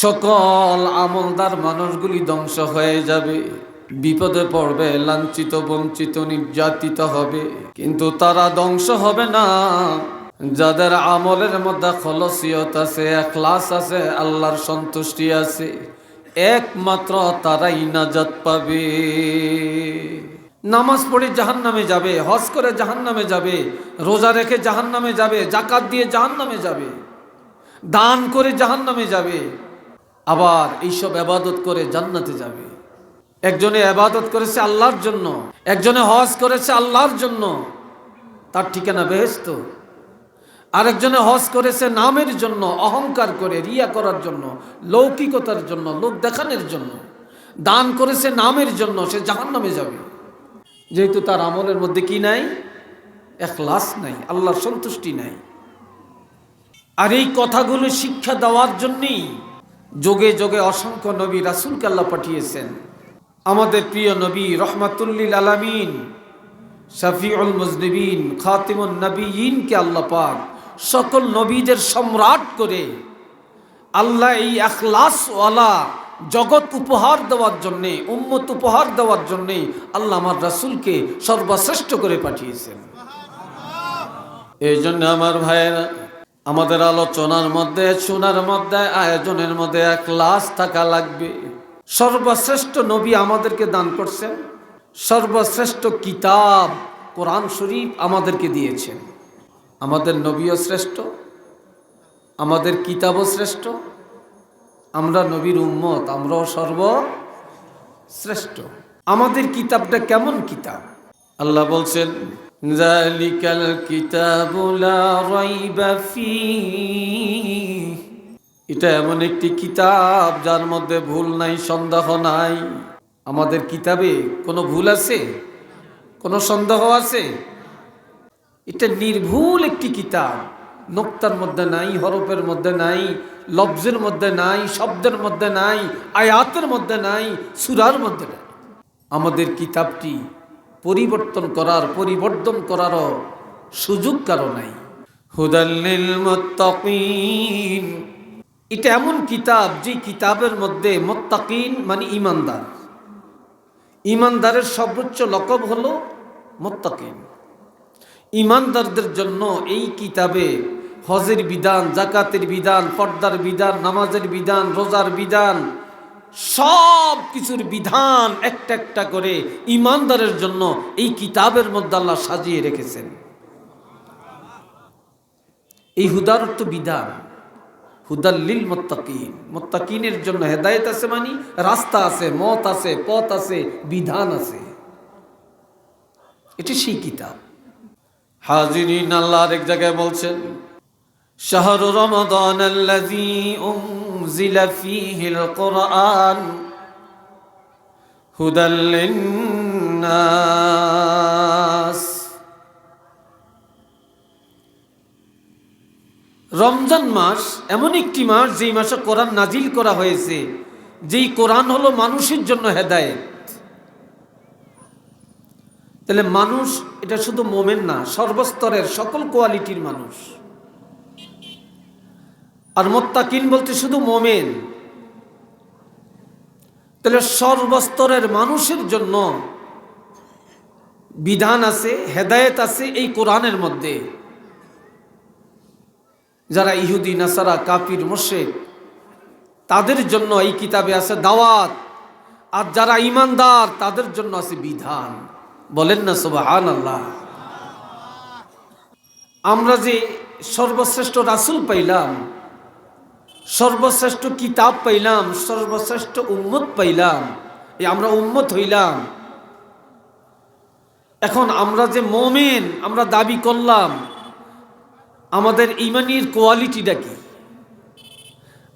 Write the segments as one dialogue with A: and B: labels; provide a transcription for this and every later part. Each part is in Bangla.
A: সকল আমলদার মানুষগুলি ধ্বংস হয়ে যাবে, বিপদে পড়বে, লাঞ্ছিত বঞ্চিত নির্যাতিত হবে। কিন্তু তারা ধ্বংস হবে না যাদের আমলের মধ্যে খলসিয়ত আছে, ইখলাস আছে, আল্লাহর সন্তুষ্টি আছে। একমাত্র তারাই নাজাত পাবে। নামাজ পড়ে জাহান্নামে যাবে, হজ করে জাহান্নামে যাবে, রোজা রেখে জাহান্নামে যাবে, যাকাত দিয়ে জাহান্নামে যাবে, দান করে জাহান্নামে যাবে, আবার এইসব ইবাদত করে জান্নাতে যাবে। একজনে ইবাদত করেছে আল্লাহর জন্য, একজনে হজ করেছে আল্লাহর জন্য, তার ঠিকানা বেহেশত। আরেকজনে হজ করেছে নামের জন্য, অহংকার করে, রিয়া করার জন্য, লৌকিকতার জন্য, লোক দেখানোর জন্য। দান করেছে নামের জন্য, সে জাহান্নামে যাবে, যেহেতু তার আমলের মধ্যে কি নাই? ইখলাস নাই, আল্লাহর সন্তুষ্টি নাই। আর এই কথাগুলো শিক্ষা দেওয়ার জন্যই যোগে যোগে অসংখ্য নবী রাসূলকে আল্লাহ পাঠিয়েছেন। আমাদের প্রিয় নবী রহমাতুল্লিল আলামিন, শাফিউল মুজনিবিন, খাতিমুন নবিয়িনকে আল্লাহ পাক সকল নবীদের সম্রাট করে আল্লাহ এই ইখলাসওয়ালা জগৎ উপহার দেওয়ার জন্যে, উম্মত উপহার দেওয়ার জন্যে আল্লাহ আমার রাসূলকে সর্বশ্রেষ্ঠ করে পাঠিয়েছেন। এই জন্য আমার ভাইয়েরা, আমাদের আলোচনার মধ্যে, শোনার মধ্যে, আয়োজনের মধ্যে ইখলাস থাকা লাগবে। সর্বশ্রেষ্ঠ নবী আমাদেরকে দান করছেন, সর্বশ্রেষ্ঠ কিতাব কোরআন শরীফ আমাদেরকে দিয়েছেন। আমাদের নবীও শ্রেষ্ঠ, আমাদের কিতাবও শ্রেষ্ঠ, আমরা নবীর উম্মত, আমরাও সর্বশ্রেষ্ঠ। আমাদের কিতাবটা কেমন কিতাব? আল্লাহ বলছেন, যালিকাল কিতাবু লা রাইবা ফীহ, এটা এমন একটি কিতাব যার মধ্যে ভুল নাই, সন্দেহ নাই। আমাদের কিতাবে কোনো ভুল আছে? কোনো সন্দেহ আছে? এটা নির্ভুল একটি কিতাব, নোক্তার মধ্যে নাই, হরফের মধ্যে নাই, লফজের মধ্যে নাই, শব্দের মধ্যে নাই, আয়াতের মধ্যে নাই, সূরার মধ্যে নাই। আমাদের কিতাবটি পরিবর্তন করারও সুযোগ কারো নাই। হুদাল লিল মুত্তাকিন, এটা এমন কিতাব যে কিতাবের মধ্যে মুত্তাকিন মানে ঈমানদার, ঈমানদারের সর্বোচ্চ লকব হলো মুত্তাকিন। ঈমানদারদের জন্য এই কিতাবে হজের বিধান, যাকাতের বিধান, পর্দার বিধান, নামাজের বিধান, রোজার বিধান, সব কিছুর বিধান একটা একটা করে ঈমানদারের জন্য এই কিতাবের মধ্যে আল্লাহ সাজিয়ে রেখেছেন। এই হুদার অর্থ বিধান, হুদাল লিল মুত্তাকিন, মুত্তাকিনের জন্য হেদায়েত আছে, মানে রাস্তা আছে, মত আছে, পথ আছে, বিধান আছে। এটি সেই কিতাব। হাজিরিন, আল্লাহ আরেক জায়গায় বলছেন, শাহরু রমাদান আল্লাযী উনজিলা ফীহিল কুরআন হুদাল লিন্নাস। রমজান মাস এমন একটি মাস যেই মাসে কোরআন নাজিল করা হয়েছে, যেই কোরআন হলো মানুষের জন্য হেদায়েত। তাহলে মানুষ এটা শুধু মোমেন না, সর্বস্তরের সকল কোয়ালিটির মানুষ। আর মুত্তাকিন বলতে শুধু মোমেন। তাহলে সর্বস্তরের মানুষের জন্য বিধান আছে, হেদায়েত আছে এই কোরআনের মধ্যে। যারা ইহুদি, নাসারা, কাফির, মুশরিক, তাদের জন্য এই কিতাবে আছে দাওয়াত, আর যারা ঈমানদার তাদের জন্য আছে বিধান। বলেন না সুবহানাল্লাহ। আমরা যে সর্বশ্রেষ্ঠ রাসূল পাইলাম, সর্বশ্রেষ্ঠ কিতাব পাইলাম, সর্বশ্রেষ্ঠ উম্মত পাইলাম, এই আমরা উম্মত হইলাম। এখন আমরা যে মুমিন আমরা দাবি করলাম, আমাদের ঈমানের কোয়ালিটিটা কি?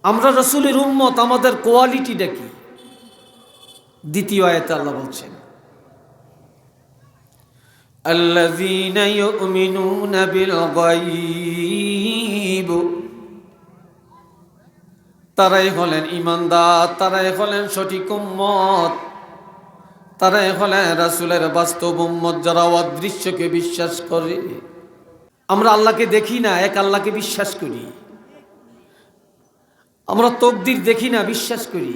A: আমরা রাসূলের উম্মত, আমাদের কোয়ালিটিটা কি? দ্বিতীয় আয়াতে আল্লাহ বলছেন, আল্লাযীনা ইউমিনুনা বিল গায়ব, তারাই হলেন ঈমানদার, তারাই হলেন সঠিক উম্মত, তারাই হলেন রাসূলের বাস্তব উম্মত, যারা অদৃশ্যকে বিশ্বাস করে। আমরা আল্লাহকে দেখি না, এক আল্লাহকে বিশ্বাস করি। আমরা তকদির দেখি না, বিশ্বাস করি।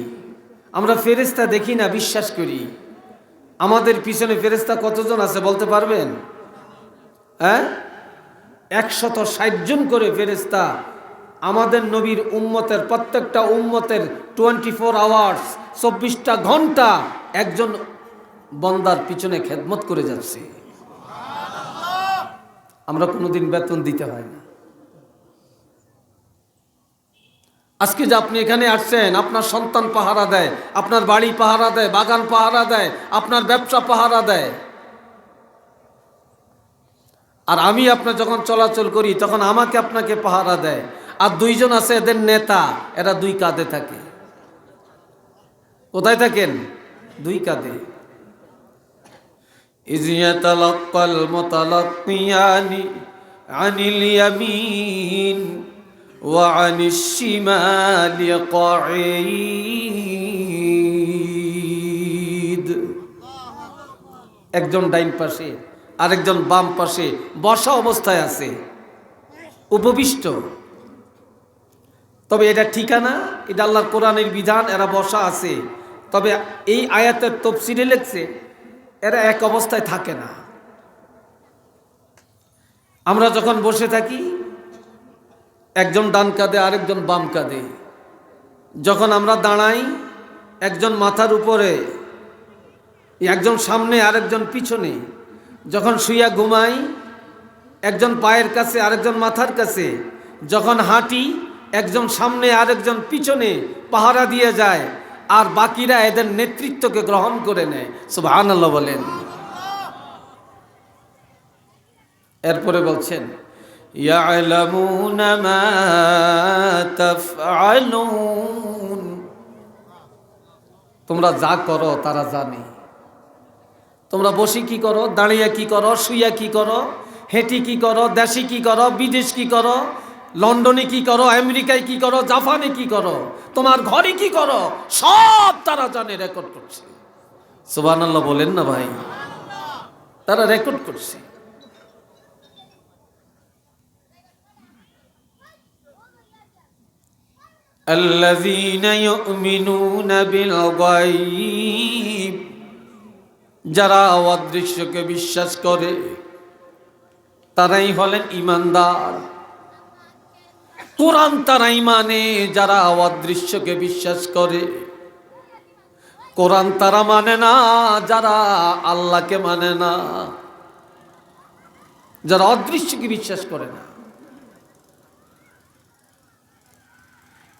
A: আমরা ফেরেশতা দেখি না, বিশ্বাস করি। আমাদের পিছনে ফেরেশতা কতজন আছে বলতে পারবেন? 160 জন করে ফেরেশতা আমাদের নবীর উম্মতের, প্রত্যেকটা উম্মতের 24 আওয়ার্স, 24টা ঘন্টা একজন বন্দার পিছনে খেদমত করে যাচ্ছে। আমরা কোনোদিন বেতন দিতে হয় না। আজকে যে আপনি এখানে আসছেন, আপনার সন্তান পাহারা দেয়, আপনার বাড়ি পাহারা দেয়, বাগান পাহারা দেয়, আপনার ব্যবসা পাহারা দেয়। আর আমি আপনার যখন চলাচল করি তখন আমাকে আপনাকে পাহারা দেয়। আর দুইজন আছে এদের নেতা, এরা দুই কাঁধে থাকে। কোথায় থাকেন? দুই কাঁধে। ইয ইয়াতালাক্কাল মুতালাক্কিয়ানি আনিল ইয়ামিন ওয়া আনিশ শিমালি কাঈদ। একজন ডাইন পাশে, আরেকজন বাম পাশে বসা অবস্থায় আছে, উপবিষ্ট। তবে এটা ঠিকানা, এটা আল্লাহর কোরআনের বিধান, এরা বসা আছে। তবে এই আয়াতের তাফসীরে লেখছে এরা এক অবস্থায় থাকে না। আমরা যখন বসে থাকি একজন ডান কাঁধে, আরেকজন বাম কাঁধে। যখন আমরা দাঁড়াই একজন মাথার উপরে, একজন সামনে, আরেকজন পিছনে। যখন শুইয়া ঘুমাই একজন পায়ের কাছে, আরেকজন মাথার কাছে। যখন হাঁটি একজন সামনে, আরেকজন পিছনে পাহারা দিয়ে যায়, আর বাকিরা এদের নেতৃত্বকে গ্রহণ করে নেয়। সুবহানাল্লাহ বলেন। এরপরে বলছেন ইয়ালামুনা মা তাফআলুন। তোমরা যা করো তারা জানে। তোমরা বসে কি করো, দাঁড়িয়ে কি করো, শুইয়া কি করো, হেঁটে কি করো, দেশে কি করো, বিদেশ কি করো, লন্ডনে কি করো, আমেরিকায় কি করো, জাপানে কি করো, তোমার ঘরে কি করো, সব তারা জানে, রেকর্ড করছে। সুবহানাল্লাহ বলেন না ভাই? তারা রেকর্ড করছে। আল্লাযীনা ইউমিনুনা বিল গায়ব। যারা অদৃশ্যকে বিশ্বাস করে তারাই হলেন ঈমানদার। কোরআন তারাই মানে যারা অদৃশ্যকে বিশ্বাস করে। কোরআন তারা মানে না যারা আল্লাহকে মানে না, যারা অদৃশ্যকে বিশ্বাস করে না।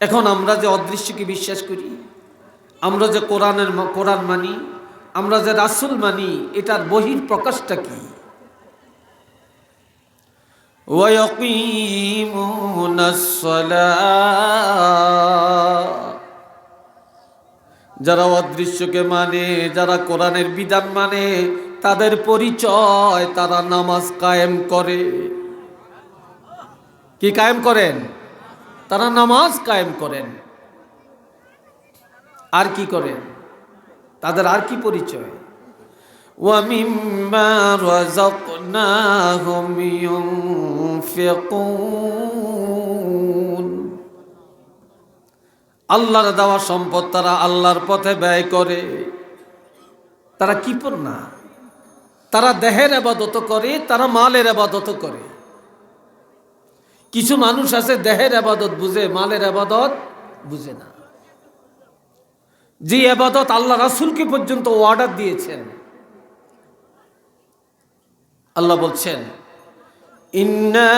A: এখন আমরা যে অদৃশ্যকে বিশ্বাস করি, আমরা যে কোরআন মানি, আমরা যে রাসূল মানি, এটার বহির প্রকাশটা কি? ওয়ায়াকিমুনাস সালাহ। যারা অদৃশ্যকে মানে, যারা কোরআনের বিধান মানে, তাদের পরিচয় তারা নামাজ কায়েম করে। কি কায়েম করেন? তারা নামাজ কায়েম করেন। আর কি করেন? তাদের আর কি পরিচয়? ওয়া মিম্মা রাযাকনাহুম ইউনফিকুন। আল্লাহর দেওয়া সম্পদ তারা আল্লাহর পথে ব্যয় করে। তারা কি পর না? তারা দেহের ইবাদত করে, তারা মালের ইবাদত করে। কিছু মানুষ আছে দেহের ইবাদত বুঝে, মালের ইবাদত বুঝে না। যে ইবাদত আল্লাহ রাসূলকে পর্যন্ত অর্ডার দিয়েছেন। আল্লাহ বলছেন ইন্না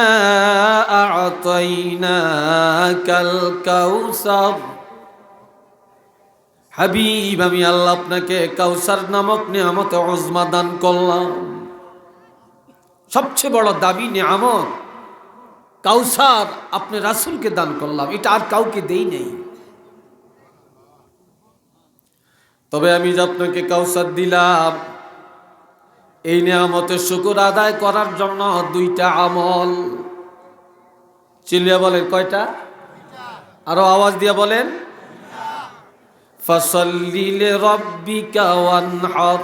A: আ'তাইনাকাল কাউসার। হাবিব, আমি আল্লাহ আপনাকে কাউসার নামক নিয়ামত উজমা দান করলাম। সবচেয়ে বড় দাবি নিয়ামত কাউসার আপনি রাসূলকে দান করলাম, এটা আর কাউকে দেই নেই। তবে আমি যে আপনাকে কাউসার দিলাম, এই নিয়ামতের শুকর আদায় করার জন্য দুইটা আমল। চিল্লিয়া বলেন কয়টা? আরো আওয়াজ দিয়ে বলেন। ফাসাল্লি লিরাব্বিকা ওয়ানহার।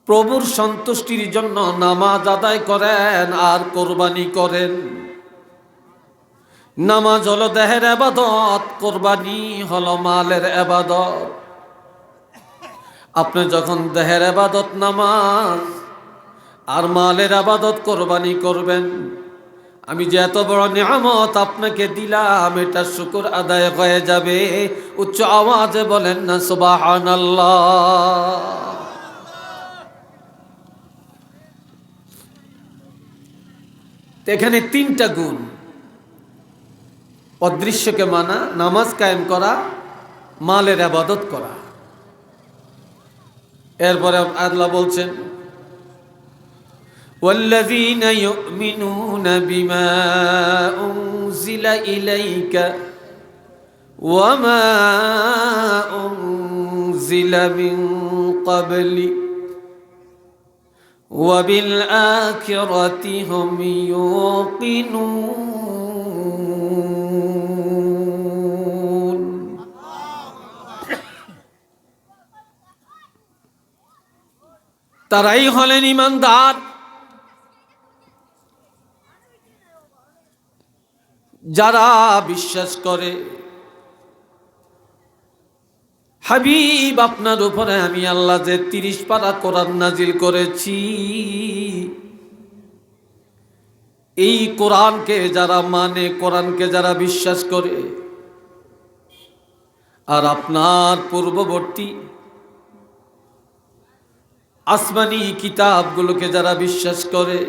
A: প্রভুর সন্তুষ্টির জন্য নামাজ আদায় করেন আর কোরবানি করেন। নামাজ হলো দেহের ইবাদত, কোরবানি হলো মালের ইবাদত। আপনি যখন দেহের ইবাদত নামাজ আর মালের ইবাদত কোরবানি করবেন, আমি যে এত বড় নিয়ামত আপনাকে দিলাম এটা শুকর আদায় হয়ে যাবে। উচ্চ আওয়াজে বলেন না সুবহানাল্লাহ। এখানে তিনটা গুণ: অদৃশ্যকে মানা, নামাজ কায়েম করা, মালের ইবাদত করা। এরপরে আল্লাহ বলছেন والذين يؤمنون بما أنزل إليك وما أنزل من قبلك وبالآخرة هم يوقنون। তারাই হলেন ঈমানদার যারা বিশ্বাস করে, হাবিব আপনার উপরে আমি আল্লাহ যে 30 পারা কোরআন নাজিল করেছি, এই কোরআনকে যারা মানে, কোরআনকে যারা বিশ্বাস করে, আর আপনার পূর্ববর্তী আসমানি কিতাবগুলোকে যারা বিশ্বাস করে,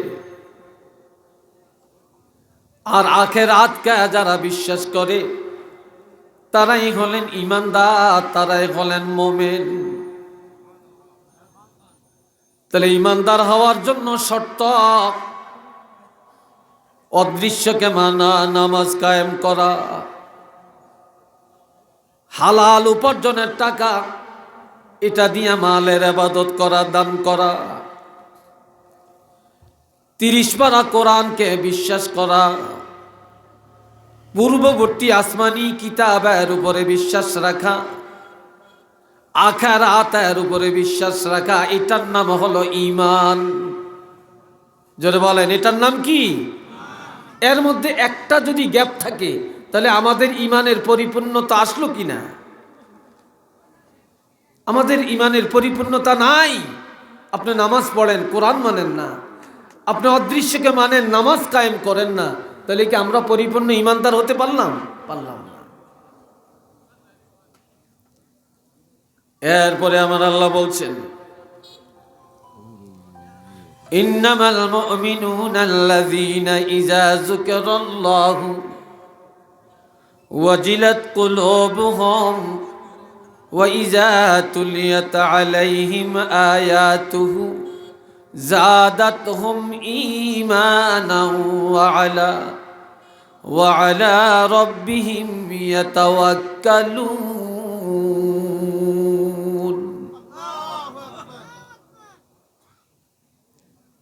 A: আর আখিরাতকে যারা বিশ্বাস করে, তারাই হলেন ঈমানদার, তারাই হলেন মুমিন। তাহলে ঈমানদার হওয়ার জন্য শর্ত অদৃশ্যকে মানা, নামাজ কায়েম করা, হালাল উপার্জনের টাকা এটা দিয়ে মালের ইবাদত করা, দান করা, 30 পারা কোরআনকে বিশ্বাস করা, পূর্ববর্তী আসমানি কিতাবের উপরে বিশ্বাস রাখা, আখিরাতের উপরে বিশ্বাস রাখা, এটার নাম হলো ঈমান। জোরে বলেন, এটার নাম কি? এর মধ্যে একটা যদি গ্যাপ থাকে তাহলে আমাদের ঈমানের পরিপূর্ণতা আসলো কিনা? আমাদের ঈমানের পরিপূর্ণতা নাই। আপনি নামাজ পড়েন, কোরআন মানেন না, আপনি অদৃশ্যকে মানেন, নামাজ কায়েম করেন না, তাহলে কি আমরা পরিপূর্ণ ঈমানদার হতে পারলাম না? এরপরে আমার আল্লাহ বলছেন ইন্নামাল মুমিনুনা আল্লাযীনা ইযা যুকিরাল্লাহু ওয়াজিলাত কুলুবুহুম ওয়া ইযা তুলিয়াত আলাইহিম আয়াতুহু زادتهم إيمانا وعلى ربهم يتوكلون।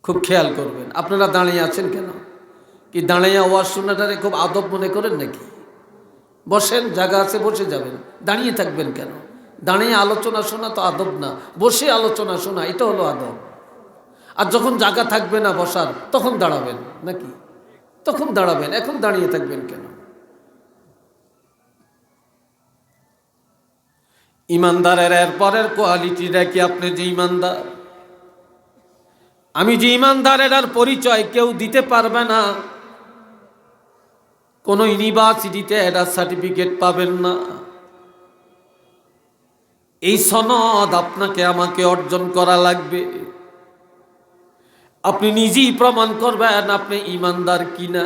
A: খুব খেয়াল করবেন। আপনারা দাঁড়িয়ে আছেন কেন? কি দাঁড়িয়ে ওয়াজ শোনাটারে খুব আদব মনে করেন নাকি? বসেন, জায়গা আছে, বসে যাবেন। দাঁড়িয়ে থাকবেন কেন? দাঁড়িয়ে আলোচনা শোনা তো আদব না, বসে আলোচনা শোনা এটা হলো আদব। আর যখন জায়গা থাকবে না বসার, তখন দাঁড়াবেন নাকি? তখন দাঁড়াবেন, এখন দাঁড়িয়ে থাকবেন কেন? ঈমানদারের এর পরের কোয়ালিটিটা কি? আপনি যে ঈমানদার, আমি যে ঈমানদার, এটার পরিচয় কেউ দিতে পারবে না। কোন ইউনিভার্সিটিতে এটার সার্টিফিকেট পাবেন না। এই সনদ আপনাকে আমাকে অর্জন করা লাগবে। আপনি নিজেই প্রমাণ করবেন আপনি ঈমানদার কিনা।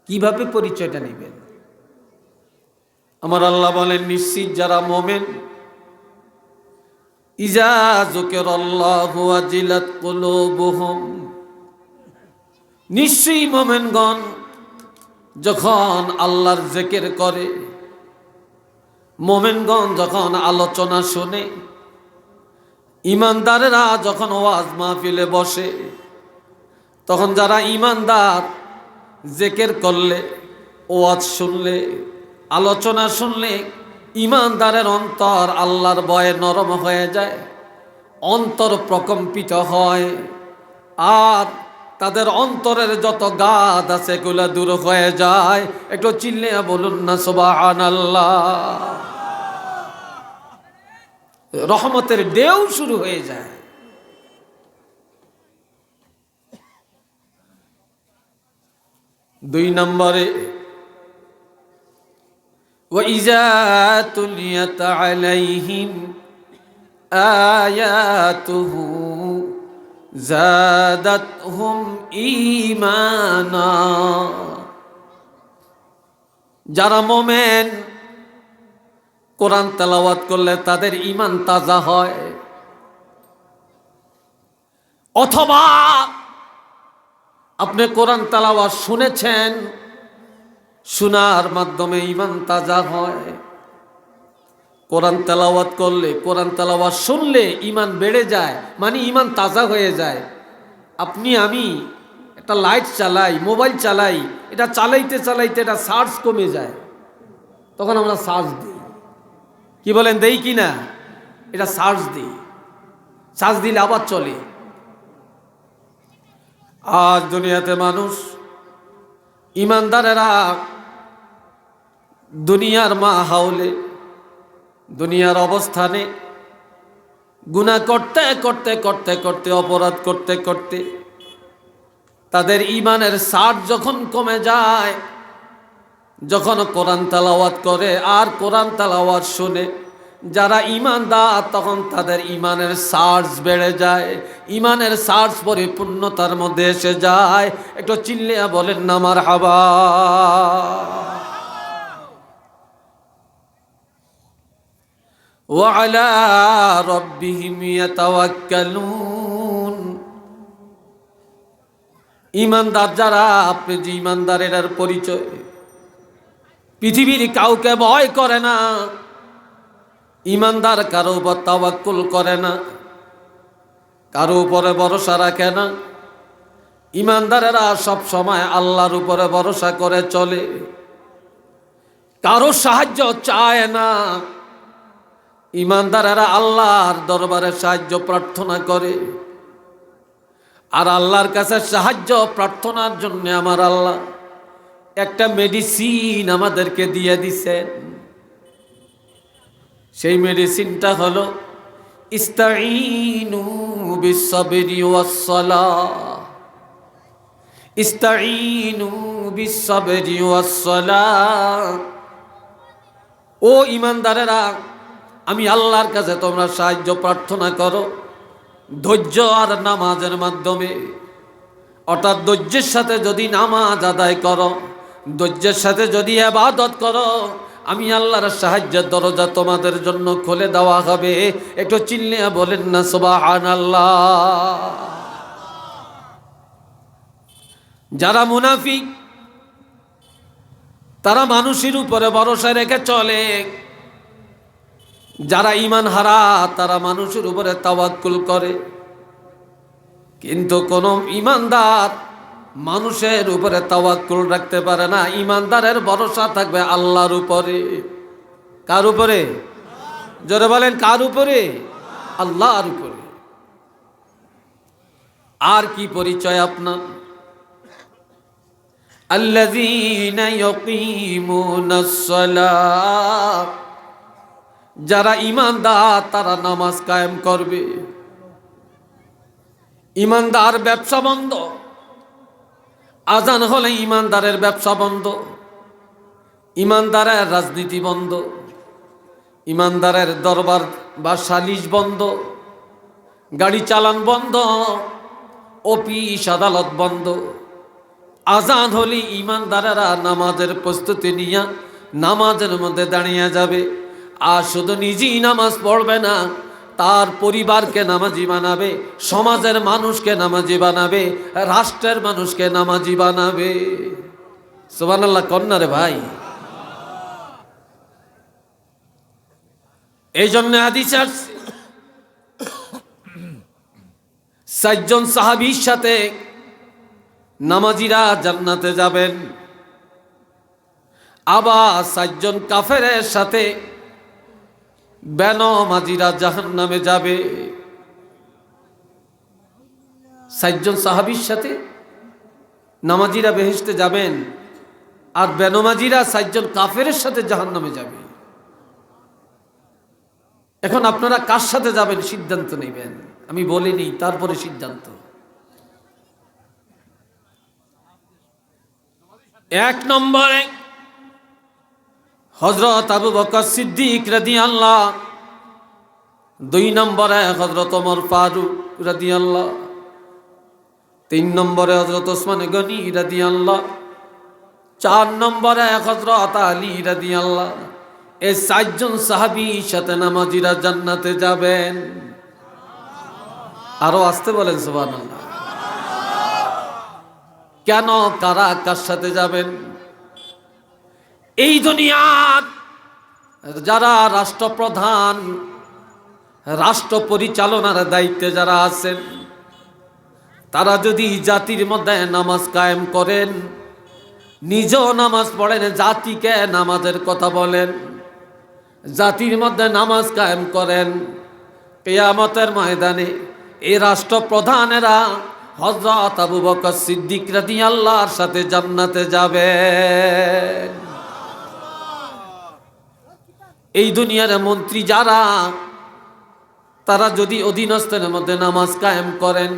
A: কিভাবে পরিচয়টা নেবেন? আমার আল্লাহ বলেন, নিশ্চিত যারা মুমিন, ইযা যুকিরাল্লাহু ওয়াজিলাত কুলুবুহুম, নিশ্চয়ই মুমিনগণ যখন আল্লাহর জিকির করে, মুমিনগণ যখন আলোচনা শুনে, ঈমানদারেরা যখন ওয়াজ মাহফিলে বসে, তখন যারা ঈমানদার জিকির করলে, ওয়াজ শুনলে, আলোচনা শুনলে, ঈমানদারের অন্তর আল্লাহর ভয়ে নরম হয়ে যায়, অন্তর প্রকম্পিত হয়। আর তাদের অন্তরের যত গাদ আছে এগুলা দূর হয়ে যায়। একটু চিল্লিয়া বলুন না সুবহানাল্লাহ। রহমতের ঢেউ শুরু হয়ে যায়। দুই নম্বরে وَإِذَا تُلِيَتْ عَلَيْهِمْ آيَاتُهُ زَادَتْهُمْ إِيمَانًا। যারা মুমিন কোরআন তেলাওয়াত করলে তাদের ঈমান তাজা হয়। অথবা আপনি কোরআন তেলাওয়াত শুনেছেন, শোনার মাধ্যমে ঈমান তাজা হয়। কোরআন তেলাওয়াত করলে, কোরআন তেলাওয়াত শুনলে ঈমান বেড়ে যায়, মানে ঈমান তাজা হয়ে যায়। আপনি আমি একটা লাইট চালাই, মোবাইল চালাই, এটা চালাইতে চালাইতে এটা চার্জ কমে যায়, তখন আমরা চার্জ দিই। কি বলেন, দেই কি না? এটা চার্জ দিই, চার্জ দিলে আবার চলে। আজ দুনিয়াতে মানুষ, ইমানদারেরা দুনিয়ার মাহৌলে, দুনিয়ার অবস্থানে গুনাহ করতে করতে করতে করতে, অপরাধ করতে করতে তাদের ঈমানের সার যখন কমে যায়, যখন কোরআন তেলাওয়াত করে আর কোরআন তেলাওয়াত শুনে যারা ঈমানদার, তখন তাদের ঈমানের সার্জ বেড়ে যায়, ঈমানের সার্জ পরিপূর্ণতার মধ্যে এসে যায়। একটু চিল্লিয়া বলেন না মারহাবা। وعلى ربهم يتوكلون। ঈমানদার যারা, আপনি যে ঈমানদার এর পরিচয়, পৃথিবীর কাউকে ভয় করে না। ঈমানদার কারো উপর তাওয়াক্কুল করে না, কারো উপরে ভরসা রাখে না। ঈমানদারেরা সব সময় আল্লাহর উপরে ভরসা করে চলে, কারো সাহায্য চায় না। ঈমানদারেরা আল্লাহর দরবারে সাহায্য প্রার্থনা করে, আর আল্লাহর কাছে সাহায্য প্রার্থনার জন্য আমার আল্লাহ একটা মেডিসিন আমাদেরকে দিয়ে দিছেন। সেই মেডিসিনটা হলো ইস্তাঈনু বিস-সাবরি ওয়াস-সালাহ। ইস্তাঈনু বিস-সাবরি ওয়াস-সালাহ। ও ঈমানদারেরা, আমি আল্লাহর কাছে তোমরা সাহায্য প্রার্থনা করো ধৈর্য আর নামাজের মাধ্যমে। অর্থাৎ ধৈর্যের সাথে যদি নামাজ আদায় করো, ধৈর্যের সাথে যদি ইবাদত করো, আমি আল্লাহর সাহায্যের দরজা তোমাদের জন্য খুলে দেওয়া হবে। একটু চিল্লিয়া বলেন না সুবহানাল্লাহ। যারা মুনাফিক, তারা মানুষের উপরে ভরসা রেখে চলে। যারা ঈমান হারা, তারা মানুষের উপরে তাওয়াক্কুল করে। কিন্তু কোন ঈমানদার মানুষের উপরে তাওয়াক্কুল রাখতে পারে না। ঈমানদারের ভরসা থাকবে আল্লাহর উপরে। কার উপরে? জোরে বলেন, কার উপরে? আল্লাহর উপরে। আর কি পরিচয় আপনার? আল্লাযীনা ইয়াকিমুনাস সালাহ। যারা ঈমানদার তারা নামাজ কায়েম করবে। ঈমানদার ব্যবসা বন্ধ, আজান হলে ঈমানদারের ব্যবসা বন্ধ, ঈমানদারের রাজনীতি বন্ধ, ঈমানদারের দরবার বা সালিশ বন্ধ, গাড়ি চালান বন্ধ, অফিস আদালত বন্ধ। আজান হলে ঈমানদারেরা নামাজের প্রস্তুতি নিয়ে নামাজের মধ্যে দাঁড়িয়ে যাবে। আর শুধু নিজেই নামাজ পড়বে না, তার পরিবারকে নামাজি বানাবে, সমাজের মানুষকে নামাজি বানাবে, রাষ্ট্রের মানুষকে নামাজি বানাবে। সুবহানাল্লাহ কন্যা রে ভাই। এই জন্য হাদিসে আসছে, 4 জন সাহাবীর সাথে নামাজিরা জান্নাতে যাবেন, আবার 4 জন কাফেরের সাথে বেনামাজিরা জাহান্নামে যাবে। 4 জন সাহাবীর সাথে নামাজিরা বেহেশতে যাবেন, আর বেনমাজিরা 4 জন কাফেরের সাথে জাহান্নামে যাবে। এখন আপনারা কার সাথে যাবেন সিদ্ধান্ত নেবেন, আমি বলিনি, তারপরে সিদ্ধান্ত। 1 নম্বরে হযরত আবু বকর সিদ্দিক রাদিয়াল্লাহু, 2 নম্বরে হযরত ওমর ফারুক রাদিয়াল্লাহু, 3 নম্বরে হযরত ওসমান গনি রাদিয়াল্লাহু, 4 নম্বরে হযরত আলী রাদিয়াল্লাহু। এই 4 জন সাহাবীর সাথে নামাজিরা জান্নাতে যাবেন। আরো আসতে বলেন সুবহানাল্লাহ। কেন, কারা কার সাথে যাবেন? এই দুনিয়ার যারা রাষ্ট্রপ্রধান, রাষ্ট্র পরিচালনার দায়িত্বে যারা আছেন, তারা যদি জাতির মধ্যে নামাজ কায়েম করেন, নিজেও নামাজ পড়েন, জাতিকে নামাজের কথা বলেন, জাতির মধ্যে নামাজ কায়েম করেন, কিয়ামতের ময়দানে এই রাষ্ট্রপ্রধানেরা হযরত আবু বকর সিদ্দিক রাদিয়াল্লাহুর সাথে জান্নাতে যাবেন। এই দুনিয়ার মন্ত্রী যারা, তারা যদি অধীনস্থের মধ্যে নামাজ কায়েম করেন,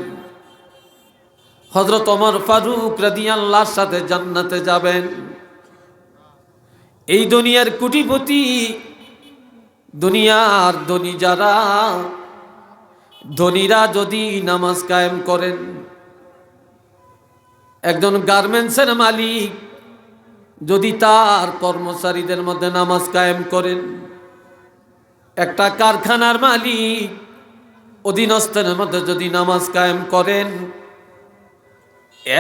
A: হযরত ওমর ফারুক রাদিয়াল্লাহুর সাথে জান্নাতে যাবেন। এই দুনিয়ার কোটিপতি, দুনিয়ার ধনী যারা, ধনীরা যদি নামাজ কায়েম করেন, একজন গার্মেন্টসের মালিক যদি তার কর্মচারীদের মধ্যে নামাজ কায়েম করেন, একটা কারখানার মালিক অধীনস্থের মধ্যে যদি নামাজ কায়েম করেন,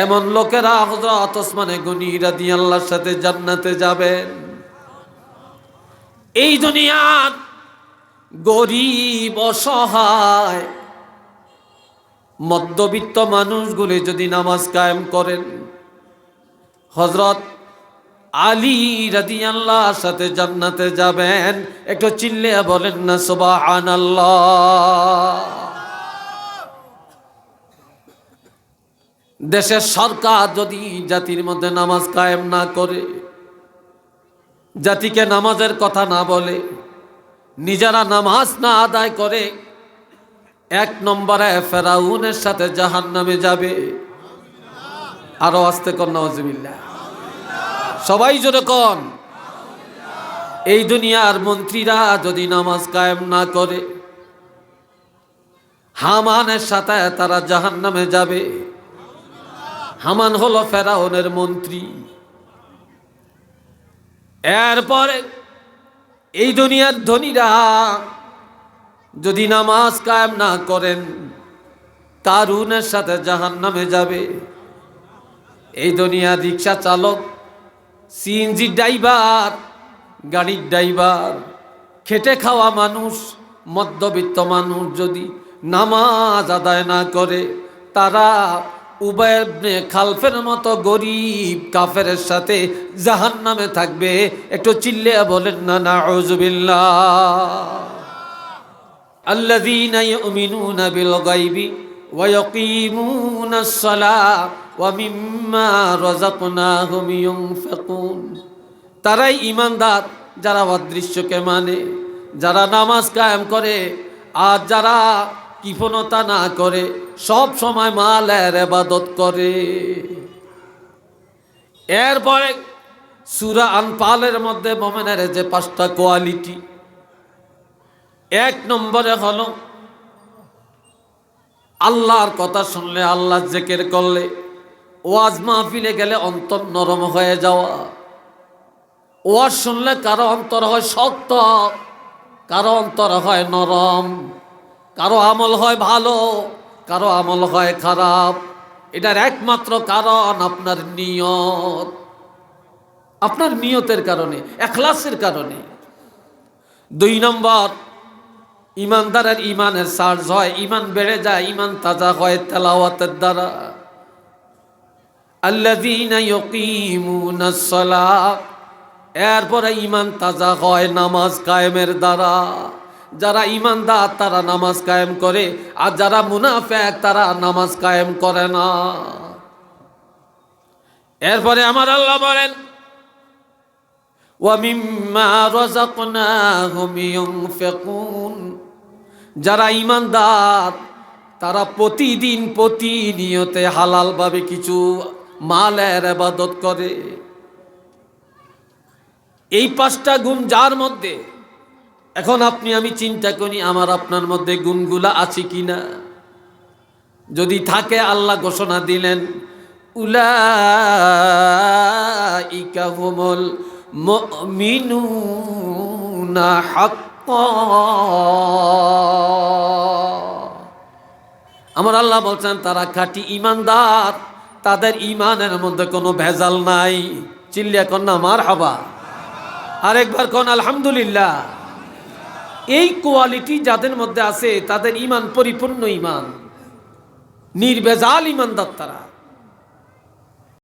A: এমন লোকেরা হযরত ওসমান গনি রাদিয়াল্লাহুর সাথে জান্নাতে যাবেন। এই দুনিয়ার গরিব, অসহায়, মধ্যবিত্ত মানুষগুলি যদি নামাজ কায়েম করেন, হযরত আলী রাদিয়াল্লাহুর সাথে জান্নাতে যাবেন। একটু চিল্লিয়ে বলেন না সুবহানাল্লাহ। দেশের সরকার যদি জাতির মধ্যে নামাজ কায়েম না করে, জাতিকে নামাজের কথা না বলে, নিজেরা নামাজ না আদায় করে, 1 নম্বরে ফেরাউনের সাথে জাহান্নামে যাবে। আরো আস্তে কর নাউজুবিল্লাহ, সবাই জোরে কোন। এই দুনিয়ার মন্ত্রীরা যদি নামাজ কায়েম না করে, হামানের সাথে তারা জাহান্নামে যাবে। হামান হলো ফেরাউনের মন্ত্রী। এরপরে এই দুনিয়ার ধনীরা যদি নামাজ কায়েম না করেন, কারুনের সাথে জাহান্নামে যাবে। এই দুনিয়ার রিক্সা চালক, সিএনজি ড্রাইভার, গাড়ির ড্রাইভার, খেটে খাওয়া মানুষ, মধ্যবিত্ত মানুষ যদি নামাজ আদায় না করে, তারা উবাই ইবনে খালফের মতো গরিব কাফেরের সাথে জাহান্নামে থাকবে। একটু চিল্লিয়ে বলেন না নাউযুবিল্লাহ। আল্লাযীনা ইউমিনুনা বিল গায়বি ওয়া ইয়াকিমুনাস সালাহ ওয়া মিম্মা রাযাকনাহুম ইউনফিকুন। তারাই ঈমানদার যারা অদৃশ্যকে মানে, যারা নামাজ কায়েম করে, আর যারা কৃপণতা না করে, সব সময় মালের ইবাদত করে। এরপরে সূরা আনফালের মধ্যে মুমিনের যে 5টা কোয়ালিটি, 1 নম্বরে হলো আল্লাহর কথা শুনলে, আল্লাহ জিকির করলে, ওয়াজ মাহফিলে গেলে অন্তর নরম হয়ে যাওয়া। ওয়াজ শুনলে কারো অন্তর হয় শক্ত, কারো অন্তর হয় নরম, কারো আমল হয় ভালো, কারো আমল হয় খারাপ। এটার একমাত্র কারণ আপনার নিয়ত, আপনার নিয়তের কারণে, ইখলাসের কারণে। 2 নম্বর, ইমানদারের ইমানের সার্জ হয়, ইমান বেড়ে যায়, ইমান তাজা হয় তেলাওয়াতের দ্বারা। আল্লাযীনা ইউকিমুনাস সালাহ, এরপরে ইমান তাজা হয় নামাজ কায়েমের দ্বারা। যারা ইমানদার তারা নামাজ কায়েম করে, আর যারা মুনাফিক তারা নামাজ কায়েম করে না। এরপরে আমার আল্লাহ বলেন ওয়া মিম্মা রাযাকনাহুম ইউনফিকুন, যারা ঈমানদার তারা প্রতিনিয়তে হালালভাবে কিছু মালের ইবাদত করে। এই 5টা গুণ যার মধ্যে, এখন আপনি আমি চিন্তা করি আমার আপনার মধ্যে গুণগুলা আছে কিনা। যদি থাকে আল্লাহ ঘোষণা দিলেন উলাইকা হুমুল মুমিনুনা হাক্কান। আমার আল্লাহ বলছেন তারা খাঁটি ঈমানদার, তাদের ঈমানের মধ্যে কোনো ভেজাল নাই। চিল্লিয়া কন্যা মারহাবা, আরেকবার কোন আলহামদুলিল্লাহ। এই কোয়ালিটি যাদের মধ্যে আছে তাদের ঈমান পরিপূর্ণ ঈমান, নির্ভেজাল ঈমানদার তারা।